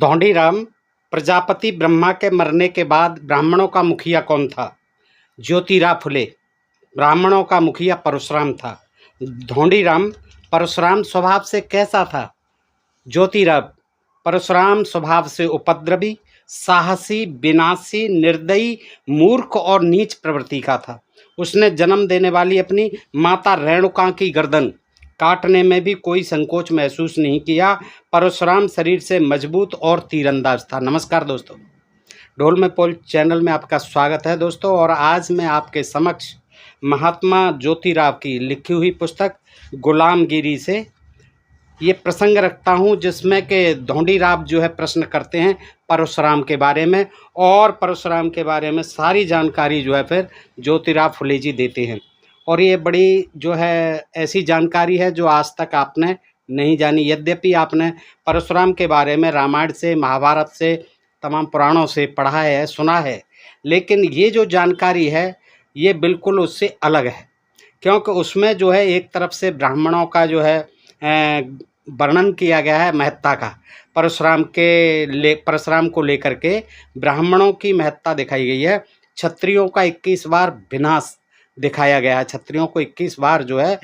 धोंडीराम प्रजापति ब्रह्मा के मरने के बाद ब्राह्मणों का मुखिया कौन था? ज्योतिराव फुले। ब्राह्मणों का मुखिया परशुराम था। धोंडीराम परशुराम स्वभाव से कैसा था? ज्योतिराव परशुराम स्वभाव से उपद्रवी, साहसी, विनाशी, निर्दयी, मूर्ख और नीच प्रवृत्ति का था। उसने जन्म देने वाली अपनी माता रेणुका की गर्दन काटने में भी कोई संकोच महसूस नहीं किया। परशुराम शरीर से मजबूत और तीरंदाज था। नमस्कार दोस्तों, ढोल में पोल चैनल में आपका स्वागत है दोस्तों। और आज मैं आपके समक्ष महात्मा ज्योतिराव की लिखी हुई पुस्तक गुलामगिरी से ये प्रसंग रखता हूँ, जिसमें कि धोंडीराव जो है प्रश्न करते हैं परशुराम के बारे में, और परशुराम के बारे में सारी जानकारी जो है फिर ज्योतिराव फुले जी देते हैं। और ये बड़ी जो है ऐसी जानकारी है जो आज तक आपने नहीं जानी। यद्यपि आपने परशुराम के बारे में रामायण से, महाभारत से, तमाम पुराणों से पढ़ा है, सुना है, लेकिन ये जो जानकारी है ये बिल्कुल उससे अलग है। क्योंकि उसमें जो है एक तरफ से ब्राह्मणों का जो है वर्णन किया गया है महत्ता का। परशुराम को लेकर के ब्राह्मणों की महत्ता दिखाई गई है। क्षत्रियों का 21 बार विनाश दिखाया गया है। क्षत्रियों को 21 बार जो है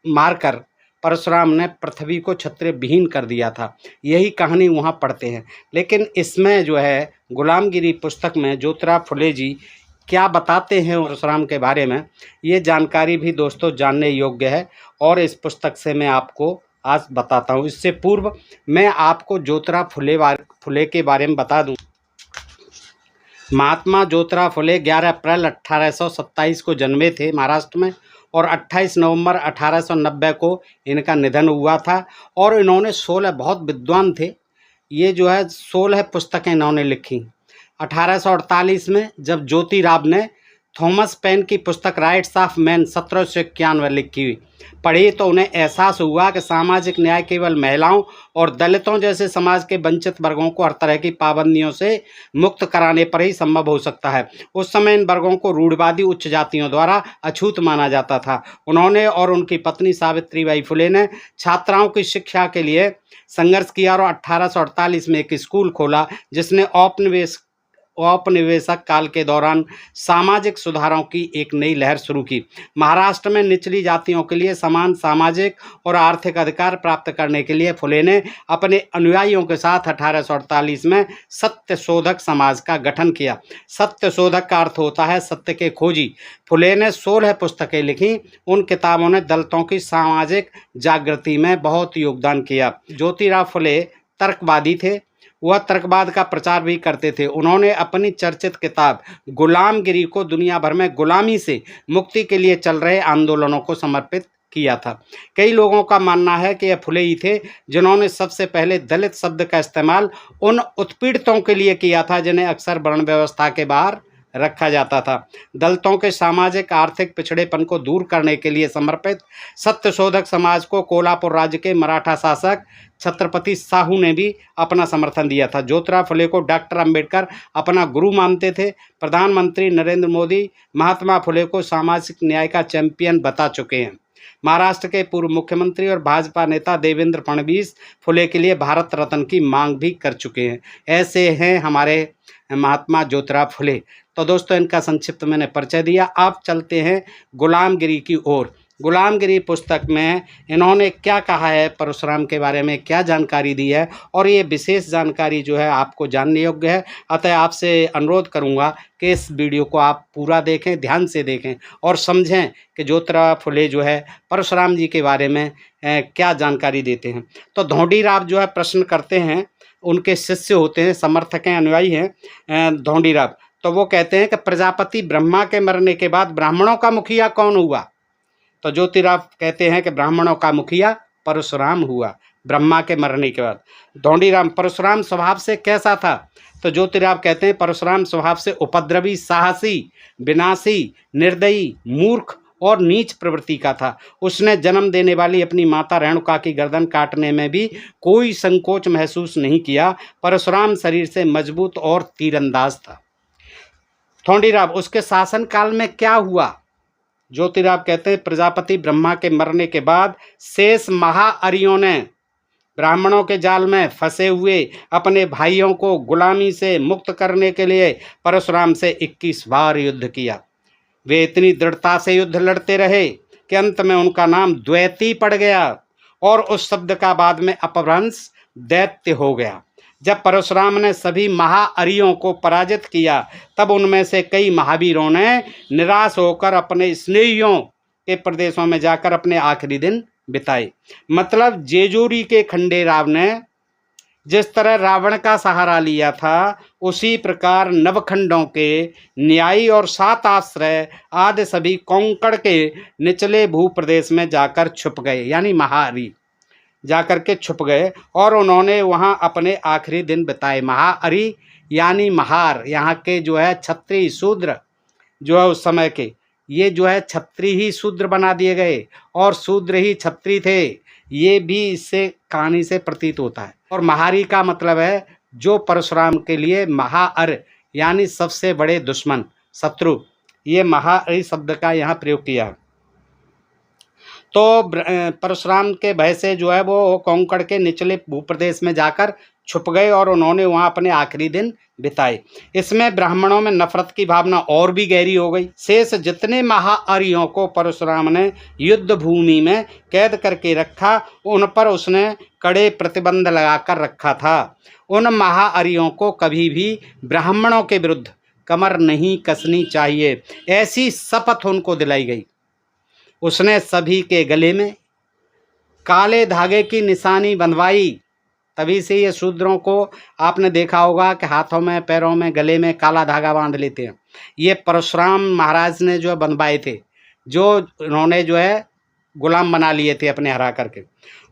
मारकर परशुराम ने पृथ्वी को क्षत्रिय विहीन कर दिया था। यही कहानी वहाँ पढ़ते हैं। लेकिन इसमें जो है गुलामगिरी पुस्तक में ज्योतिराव फुले जी क्या बताते हैं परशुराम के बारे में, ये जानकारी भी दोस्तों जानने योग्य है। और इस पुस्तक से मैं आपको आज बताता हूँ। इससे पूर्व मैं आपको ज्योतिराव फुले के बारे में बता दूँ। महात्मा ज्योतिराव फुले 11 अप्रैल 1827 को जन्मे थे महाराष्ट्र में, और 28 नवंबर 1890 को इनका निधन हुआ था। और इन्होंने 16 बहुत विद्वान थे। ये जो है 16 पुस्तकें इन्होंने लिखी। 1848 में जब ज्योतिराव ने थॉमस पेन की पुस्तक राइट्स ऑफ मैन 1791 लिखी हुई पढ़ी, तो उन्हें एहसास हुआ कि सामाजिक न्याय केवल महिलाओं और दलितों जैसे समाज के वंचित वर्गों को हर तरह की पाबंदियों से मुक्त कराने पर ही संभव हो सकता है। उस समय इन वर्गों को रूढ़िवादी उच्च जातियों द्वारा अछूत माना जाता था। उन्होंने और उनकी पत्नी सावित्रीबाई फुले ने छात्राओं की शिक्षा के लिए संघर्ष किया और 1848 में एक स्कूल खोला, जिसने औपनिवेशक काल के दौरान सामाजिक सुधारों की एक नई लहर शुरू की। महाराष्ट्र में निचली जातियों के लिए समान सामाजिक और आर्थिक अधिकार प्राप्त करने के लिए फुले ने अपने अनुयायियों के साथ 1848 में सत्यशोधक समाज का गठन किया। सत्यशोधक का अर्थ होता है सत्य के खोजी। फुले ने 16 पुस्तकें लिखी। उन किताबों ने दलितों की सामाजिक जागृति में बहुत योगदान किया। ज्योतिराव फुले तर्कवादी थे। वह तर्कवाद का प्रचार भी करते थे। उन्होंने अपनी चर्चित किताब गुलामगिरी को दुनिया भर में गुलामी से मुक्ति के लिए चल रहे आंदोलनों को समर्पित किया था। कई लोगों का मानना है कि यह फुले ही थे जिन्होंने सबसे पहले दलित शब्द का इस्तेमाल उन उत्पीड़ितों के लिए किया था जिन्हें अक्सर वर्ण व्यवस्था के बाहर रखा जाता था। दलितों के सामाजिक आर्थिक पिछड़ेपन को दूर करने के लिए समर्पित सत्यशोधक समाज को कोल्हापुर राज्य के मराठा शासक छत्रपति साहू ने भी अपना समर्थन दिया था। ज्योतिराव फुले को डॉक्टर अंबेडकर अपना गुरु मानते थे। प्रधानमंत्री नरेंद्र मोदी महात्मा फुले को सामाजिक न्याय का चैंपियन बता चुके हैं। महाराष्ट्र के पूर्व मुख्यमंत्री और भाजपा नेता देवेंद्र फडणवीस फुले के लिए भारत रत्न की मांग भी कर चुके हैं। ऐसे हैं हमारे महात्मा ज्योतिराव फुले। तो दोस्तों, इनका संक्षिप्त मैंने परिचय दिया। अब चलते हैं गुलामगिरी की ओर। गुलामगिरी पुस्तक में इन्होंने क्या कहा है परशुराम के बारे में, क्या जानकारी दी है, और ये विशेष जानकारी जो है आपको जानने योग्य है। अतः आपसे अनुरोध करूंगा कि इस वीडियो को आप पूरा देखें, ध्यान से देखें और समझें कि ज्योतिराव फुले जो है परशुराम जी के बारे में क्या जानकारी देते हैं। तो धोंडीराव जो है प्रश्न करते हैं, उनके शिष्य होते हैं, समर्थक हैं, अनुयायी हैं धोंडीराव। तो वो कहते हैं कि प्रजापति ब्रह्मा के मरने के बाद ब्राह्मणों का मुखिया कौन हुआ? तो ज्योतिराव कहते हैं कि ब्राह्मणों का मुखिया परशुराम हुआ ब्रह्मा के मरने के बाद। धोंडीराम परशुराम स्वभाव से कैसा था? तो ज्योतिराव कहते हैं परशुराम स्वभाव से उपद्रवी, साहसी, विनाशी, निर्दयी, मूर्ख और नीच प्रवृत्ति का था। उसने जन्म देने वाली अपनी माता रेणुका की गर्दन काटने में भी कोई संकोच महसूस नहीं किया। परशुराम शरीर से मजबूत और तीरंदाज था। धोंडीराव उसके शासन काल में क्या हुआ? ज्योतिराव कहते हैं प्रजापति ब्रह्मा के मरने के बाद शेष महाअरियों ने ब्राह्मणों के जाल में फंसे हुए अपने भाइयों को गुलामी से मुक्त करने के लिए परशुराम से 21 बार युद्ध किया। वे इतनी दृढ़ता से युद्ध लड़ते रहे कि अंत में उनका नाम द्वैती पड़ गया और उस शब्द का बाद में अपभ्रंश दैत्य हो गया। जब परशुराम ने सभी महाअरियों को पराजित किया तब उनमें से कई महावीरों ने निराश होकर अपने स्नेहियों के प्रदेशों में जाकर अपने आखिरी दिन बिताए। मतलब जेजूरी के खंडे राव ने जिस तरह रावण का सहारा लिया था उसी प्रकार नवखंडों के न्यायी और सात आश्रय आदि सभी कोंकण के निचले भूप्रदेश में जाकर छुप गए, यानी महाअरि जाकर के छुप गए और उन्होंने वहां अपने आखिरी दिन बिताए। महाअरि यानी महार, यहाँ के जो है क्षत्रिय शूद्र जो है उस समय के, ये जो है क्षत्रिय ही शूद्र बना दिए गए और शूद्र ही क्षत्रिय थे, ये भी इससे कहानी से प्रतीत होता है। और महारी का मतलब है जो परशुराम के लिए महाअर यानी सबसे बड़े दुश्मन शत्रु, ये महाअरि शब्द का यहाँ प्रयोग किया। तो परशुराम के भय से जो है वो कोंकण के निचले भूप्रदेश में जाकर छुप गए और उन्होंने वहां अपने आखिरी दिन बिताए। इसमें ब्राह्मणों में नफरत की भावना और भी गहरी हो गई। शेष जितने महाअरियों को परशुराम ने युद्ध भूमि में कैद करके रखा उन पर उसने कड़े प्रतिबंध लगाकर रखा था। उन महाअरियों को कभी भी ब्राह्मणों के विरुद्ध कमर नहीं कसनी चाहिए, ऐसी शपथ उनको दिलाई गई। उसने सभी के गले में काले धागे की निशानी बंधवाई। तभी से ये शूद्रों को आपने देखा होगा कि हाथों में, पैरों में, गले में काला धागा बांध लेते हैं। ये परशुराम महाराज ने जो है बंधवाए थे, जो उन्होंने जो है गुलाम बना लिए थे अपने हरा करके।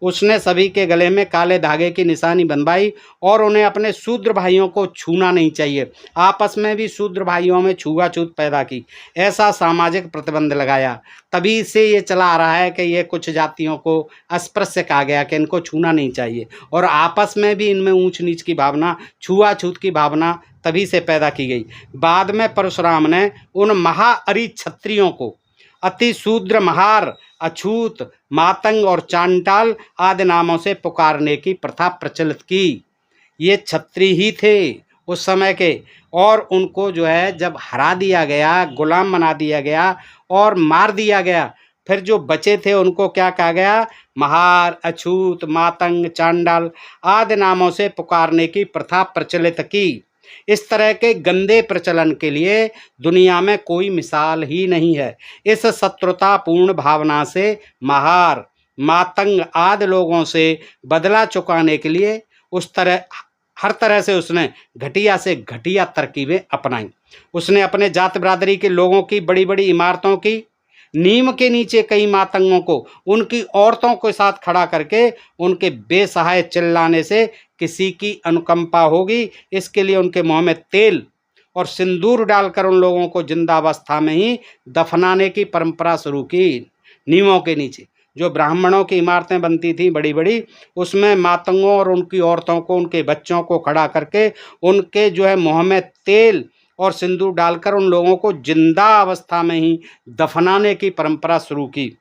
उसने सभी के गले में काले धागे की निशानी बंधवाई और उन्हें अपने शूद्र भाइयों को छूना नहीं चाहिए, आपस में भी शूद्र भाइयों में छुआछूत पैदा की, ऐसा सामाजिक प्रतिबंध लगाया। तभी से ये चला आ रहा है कि ये कुछ जातियों को अस्पृश्य कहा गया कि इनको छूना नहीं चाहिए और आपस में भी इनमें ऊंच नीच की भावना, छुआछूत की भावना तभी से पैदा की गई। बाद में परशुराम ने उन महाअरि क्षत्रियों को अति शूद्र, महार, अछूत, मातंग और चांडाल आदि नामों से पुकारने की प्रथा प्रचलित की। ये क्षत्रिय ही थे उस समय के और उनको जो है जब हरा दिया गया, गुलाम बना दिया गया और मार दिया गया, फिर जो बचे थे उनको क्या कहा गया? महार, अछूत, मातंग, चांडाल आदि नामों से पुकारने की प्रथा प्रचलित की। इस तरह के गंदे प्रचलन के लिए दुनिया में कोई मिसाल ही नहीं है। इस शत्रुतापूर्ण भावना से महार, मातंग आदि लोगों से बदला चुकाने के लिए हर तरह से उसने घटिया से घटिया तरकीबें अपनाई। उसने अपने जात बिरादरी के लोगों की बड़ी बड़ी इमारतों की नीम के नीचे कई मातंगों को उनकी औरतों के साथ खड़ा करके उनके बेसहाय चिल्लाने से किसी की अनुकंपा होगी, इसके लिए उनके मुंह में तेल और सिंदूर डालकर उन लोगों को जिंदावस्था में ही दफनाने की परंपरा शुरू की। नीमों के नीचे जो ब्राह्मणों की इमारतें बनती थी बड़ी बड़ी, उसमें मातंगों और उनकी औरतों को, उनके बच्चों को खड़ा करके उनके जो है मुंह में तेल और सिंदूर डालकर उन लोगों को जिंदा अवस्था में ही दफनाने की परंपरा शुरू की।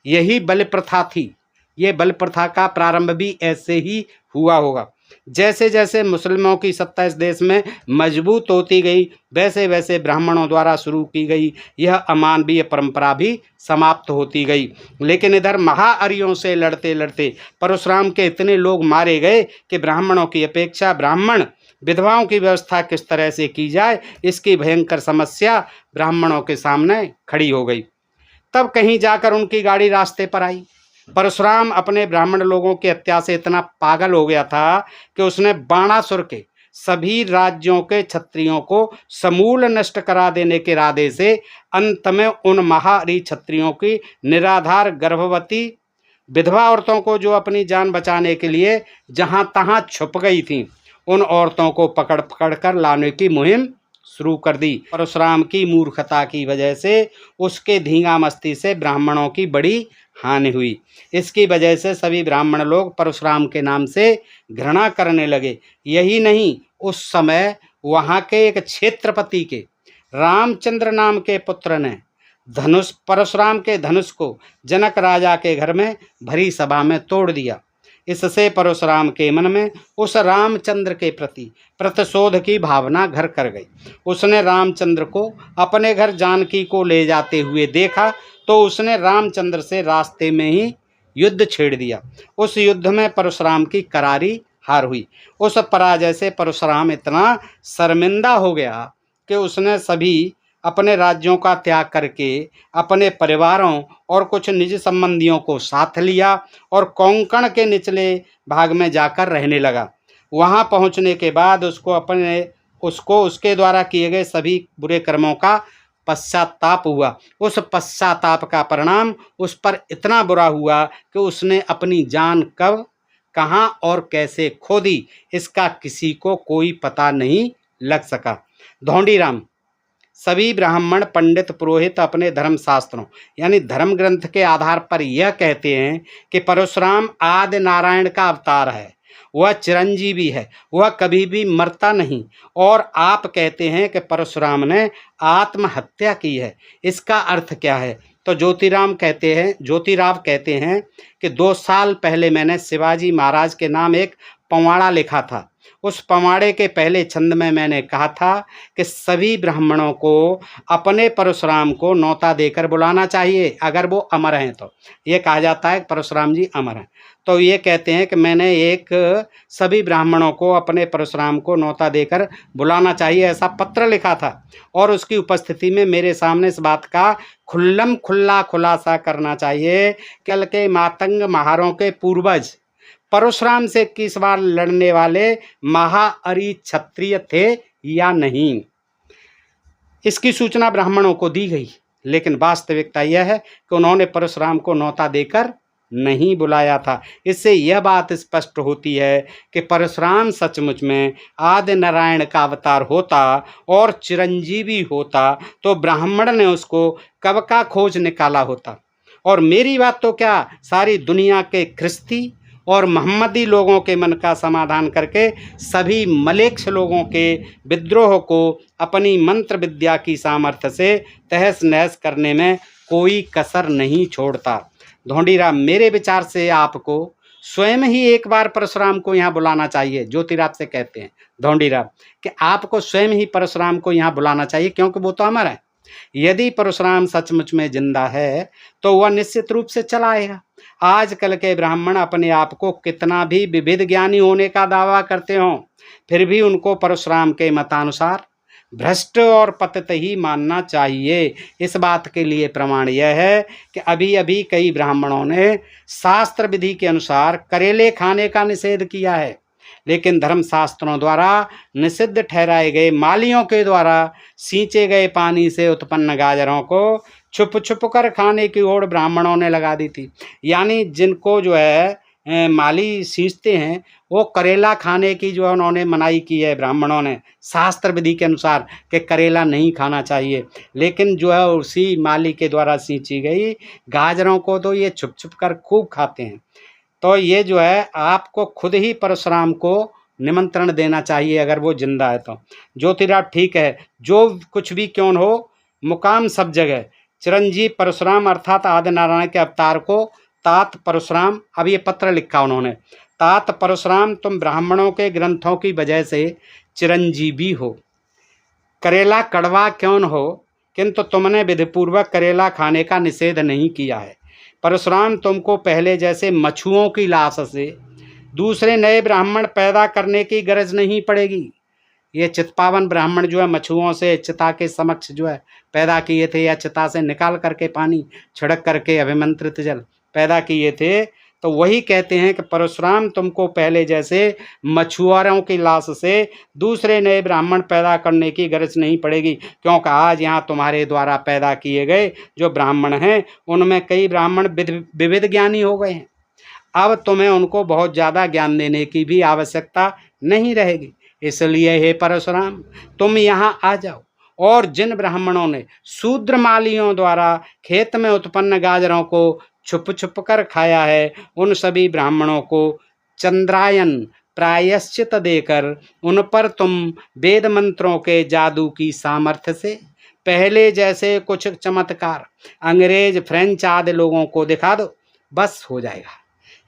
यही बलि प्रथा थी। ये बलि प्रथा का प्रारंभ भी ऐसे ही हुआ होगा। जैसे जैसे मुस्लिमों की सत्ता इस देश में मजबूत होती गई वैसे वैसे ब्राह्मणों द्वारा शुरू की गई यह अमानवीय परंपरा भी समाप्त होती गई। लेकिन इधर महाअरियों से लड़ते लड़ते परशुराम के इतने लोग मारे गए कि ब्राह्मणों की अपेक्षा ब्राह्मण विधवाओं की व्यवस्था किस तरह से की जाए, इसकी भयंकर समस्या ब्राह्मणों के सामने खड़ी हो गई। तब कहीं जाकर उनकी गाड़ी रास्ते पर आई। परशुराम अपने ब्राह्मण लोगों की हत्या से इतना पागल हो गया था कि उसने बाणासुर के सभी राज्यों के क्षत्रियों को समूल नष्ट करा देने के इरादे से अंत में उन महाअरि क्षत्रियों की निराधार गर्भवती विधवा औरतों को, जो अपनी जान बचाने के लिए जहां तहां छुप गई थीं, उन औरतों को पकड़ पकड़ कर लाने की मुहिम शुरू कर दी। परशुराम की मूर्खता की वजह से, उसके धींगा मस्ती से ब्राह्मणों की बड़ी हानि हुई। इसकी वजह से सभी ब्राह्मण लोग परशुराम के नाम से घृणा करने लगे। यही नहीं, उस समय वहाँ के एक क्षेत्रपति के रामचंद्र नाम के पुत्र ने परशुराम के धनुष को जनक राजा के घर में भरी सभा में तोड़ दिया। इससे परशुराम के मन में उस रामचंद्र के प्रति प्रतिशोध की भावना घर कर गई। उसने रामचंद्र को अपने घर जानकी को ले जाते हुए देखा तो उसने रामचंद्र से रास्ते में ही युद्ध छेड़ दिया। उस युद्ध में परशुराम की करारी हार हुई। उस पराजय से परशुराम इतना शर्मिंदा हो गया कि उसने सभी अपने राज्यों का त्याग करके अपने परिवारों और कुछ निज संबंधियों को साथ लिया और कोंकण के निचले भाग में जाकर रहने लगा। वहां पहुंचने के बाद उसको उसके द्वारा किए गए सभी बुरे कर्मों का पश्चाताप हुआ। उस पश्चाताप का परिणाम उस पर इतना बुरा हुआ कि उसने अपनी जान कब, कहाँ और कैसे खो दी, इसका किसी को कोई पता नहीं लग सका। धोंडीराम, सभी ब्राह्मण पंडित पुरोहित अपने धर्म शास्त्रों यानी धर्म ग्रंथ के आधार पर यह कहते हैं कि परशुराम आदि नारायण का अवतार है, वह चिरंजीवी है, वह कभी भी मरता नहीं। और आप कहते हैं कि परशुराम ने आत्महत्या की है, इसका अर्थ क्या है? तो ज्योतिराव कहते हैं कि 2 साल पहले मैंने शिवाजी महाराज के नाम एक पवाड़ा लिखा था। उस पवाड़े के पहले छंद में मैंने कहा था कि सभी ब्राह्मणों को अपने परशुराम को न्योता देकर बुलाना चाहिए अगर वो अमर हैं तो। ये कहा जाता है कि परशुराम जी अमर हैं, तो ये कहते हैं कि मैंने सभी ब्राह्मणों को अपने परशुराम को न्योता देकर बुलाना चाहिए ऐसा पत्र लिखा था और उसकी उपस्थिति में मेरे सामने इस बात का खुल्लम खुल्ला खुलासा करना चाहिए कि कल के मातंग महारों के पूर्वज परशुराम से 21 बार लड़ने वाले महाअरि क्षत्रिय थे या नहीं। इसकी सूचना ब्राह्मणों को दी गई, लेकिन वास्तविकता यह है कि उन्होंने परशुराम को न्योता देकर नहीं बुलाया था। इससे यह बात स्पष्ट होती है कि परशुराम सचमुच में आदि नारायण का अवतार होता और चिरंजीवी होता तो ब्राह्मण ने उसको कब का खोज निकाला होता। और मेरी बात तो क्या, सारी दुनिया के ख्रिस्ती और मोहम्मदी लोगों के मन का समाधान करके सभी मलेच्छ लोगों के विद्रोह को अपनी मंत्र विद्या की सामर्थ्य से तहस नहस करने में कोई कसर नहीं छोड़ता। धोंडीराम, मेरे विचार से आपको स्वयं ही एक बार परशुराम को यहाँ बुलाना चाहिए। ज्योतिराव से कहते हैं धोंडीराम कि आपको स्वयं ही परशुराम को यहाँ बुलाना चाहिए, क्योंकि वो तो अमर है। यदि परशुराम सचमुच में जिंदा है तो वह निश्चित रूप से चला आएगा। आजकल के ब्राह्मण अपने आप को कितना भी विविध ज्ञानी होने का दावा करते हों, फिर भी उनको परशुराम के मतानुसार भ्रष्ट और पतित ही मानना चाहिए। इस बात के लिए प्रमाण यह है कि अभी अभी कई ब्राह्मणों ने शास्त्र विधि के अनुसार करेले खाने का निषेध किया है, लेकिन धर्मशास्त्रों द्वारा निषिद्ध ठहराए गए मालियों के द्वारा सींचे गए पानी से उत्पन्न गाजरों को छुप छुप कर खाने की ओर ब्राह्मणों ने लगा दी थी। यानी जिनको माली सींचते हैं वो करेला खाने की उन्होंने मनाही की है ब्राह्मणों ने शास्त्र विधि के अनुसार कि करेला नहीं खाना चाहिए, लेकिन उसी माली के द्वारा सींची गई गाजरों को तो ये छुप छुप कर खूब खाते हैं। तो ये आपको खुद ही परशुराम को निमंत्रण देना चाहिए अगर वो जिंदा है तो। ज्योतिराव, ठीक है, जो कुछ भी क्यों हो, मुकाम सब जगह। चिरंजीव परशुराम अर्थात आदि नारायण के अवतार को तात परशुराम, अब ये पत्र लिखा उन्होंने, तात परशुराम, तुम ब्राह्मणों के ग्रंथों की वजह से चिरंजीवी हो। करेला कड़वा क्यों हो, किंतु तुमने विधिपूर्वक करेला खाने का निषेध नहीं किया है। परशुराम, तुमको पहले जैसे मछुओं की लाश से दूसरे नए ब्राह्मण पैदा करने की गरज नहीं पड़ेगी। ये चितपावन ब्राह्मण मछुओं से चिता के समक्ष पैदा किए थे, या चिता से निकाल करके पानी छिड़क करके अभिमंत्रित जल पैदा किए थे। तो वही कहते हैं कि परशुराम, तुमको पहले जैसे मछुआरों की लाश से दूसरे नए ब्राह्मण पैदा करने की गरज नहीं पड़ेगी, क्योंकि आज यहाँ तुम्हारे द्वारा पैदा किए गए जो ब्राह्मण हैं उनमें कई ब्राह्मण विविध ज्ञानी हो गए हैं। अब तुम्हें उनको बहुत ज़्यादा ज्ञान देने की भी आवश्यकता नहीं रहेगी। इसलिए हे परशुराम, तुम यहाँ आ जाओ और जिन ब्राह्मणों ने शूद्र मालियों द्वारा खेत में उत्पन्न गाजरों को छुप छुप कर खाया है, उन सभी ब्राह्मणों को चंद्रायन प्रायश्चित देकर उन पर तुम वेद मंत्रों के जादू की सामर्थ्य से पहले जैसे कुछ चमत्कार अंग्रेज, फ्रेंच आदि लोगों को दिखा दो, बस हो जाएगा।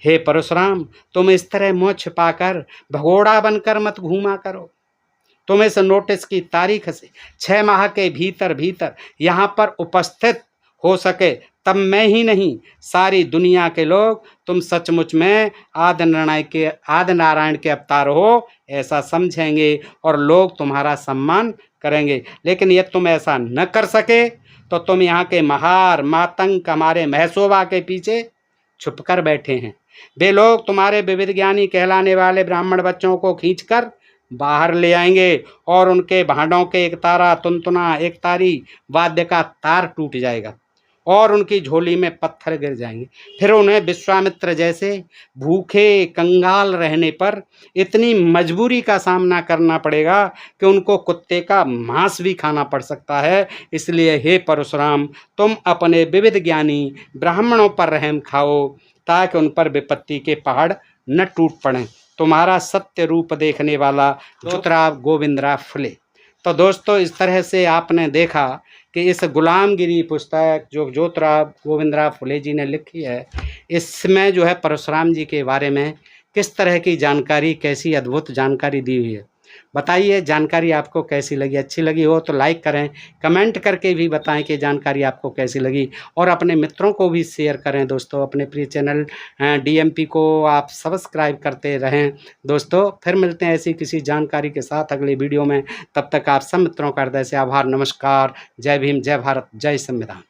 हे परशुराम, तुम इस तरह मुँह छिपाकर भगोड़ा बनकर मत घूमा करो। तुम इस नोटिस की तारीख से 6 माह के भीतर भीतर यहाँ पर उपस्थित हो सके, तब मैं ही नहीं सारी दुनिया के लोग तुम सचमुच में आदि नारायण के अवतार हो ऐसा समझेंगे और लोग तुम्हारा सम्मान करेंगे। लेकिन यदि तुम ऐसा न कर सके तो तुम यहाँ के महार मातंग हमारे महसोबा के पीछे छुपकर बैठे हैं। वे लोग तुम्हारे विविध ज्ञानी कहलाने वाले ब्राह्मण बच्चों को खींचकर बाहर ले आएंगे और उनके भांडों के एक तारा तुनतुना एक तारी वाद्य का तार टूट जाएगा और उनकी झोली में पत्थर गिर जाएंगे। फिर उन्हें विश्वामित्र जैसे भूखे कंगाल रहने पर इतनी मजबूरी का सामना करना पड़ेगा कि उनको कुत्ते का मांस भी खाना पड़ सकता है। इसलिए हे परशुराम, तुम अपने विविध ज्ञानी ब्राह्मणों पर रहम खाओ ताकि उन पर विपत्ति के पहाड़ न टूट पड़ें। तुम्हारा सत्य रूप देखने वाला ज्योतिराव गोविंदराव फुले। तो दोस्तों, इस तरह से आपने देखा कि इस गुलामगिरी पुस्तक जो ज्योतिराव गोविंदराव फुले जी ने लिखी है, इसमें जो है परशुराम जी के बारे में किस तरह की जानकारी, कैसी अद्भुत जानकारी दी हुई है। बताइए जानकारी आपको कैसी लगी। अच्छी लगी हो तो लाइक करें, कमेंट करके भी बताएं कि जानकारी आपको कैसी लगी और अपने मित्रों को भी शेयर करें। दोस्तों, अपने प्रिय चैनल डीएमपी को आप सब्सक्राइब करते रहें। दोस्तों, फिर मिलते हैं ऐसी किसी जानकारी के साथ अगले वीडियो में। तब तक आप सब मित्रों का हृदय से आभार। नमस्कार। जय भीम, जय भारत, जय संविधान।